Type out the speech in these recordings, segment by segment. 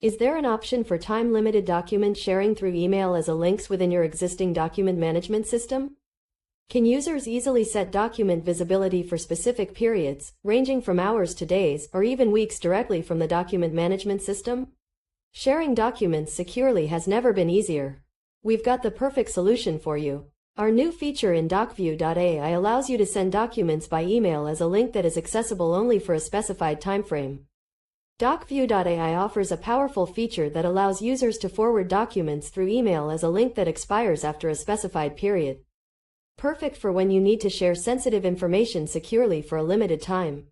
Is there an option for time-limited document sharing through email as a links within your existing document management system? Can users easily set document visibility for specific periods, ranging from hours to days or even weeks directly from the document management system? Sharing documents securely has never been easier. We've got the perfect solution for you. Our new feature in DocView.AI allows you to send documents by email as a link that is accessible only for a specified time frame. DocView.AI offers a powerful feature that allows users to forward documents through email as a link that expires after a specified period. Perfect for when you need to share sensitive information securely for a limited time.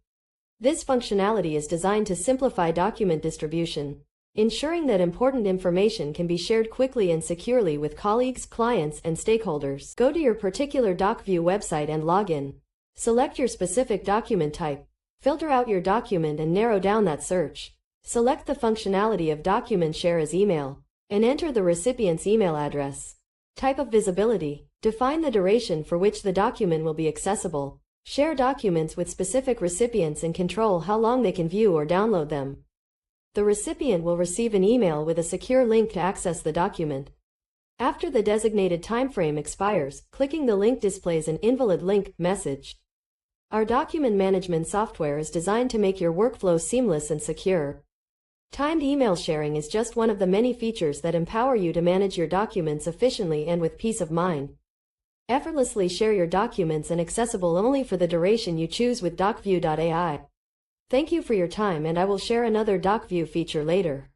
This functionality is designed to simplify document distribution, ensuring that important information can be shared quickly and securely with colleagues, clients, and stakeholders. Go to your particular DocView website and log in. Select your specific document type. Filter out your document and narrow down that search. Select the functionality of document share as email, and enter the recipient's email address. Type of visibility. Define the duration for which the document will be accessible. Share documents with specific recipients and control how long they can view or download them. The recipient will receive an email with a secure link to access the document. After the designated time frame expires, clicking the link displays an invalid link message. Our document management software is designed to make your workflow seamless and secure. Timed email sharing is just one of the many features that empower you to manage your documents efficiently and with peace of mind. Effortlessly share your documents and accessible only for the duration you choose with DocView.AI. Thank you for your time, and I will share another DocView feature later.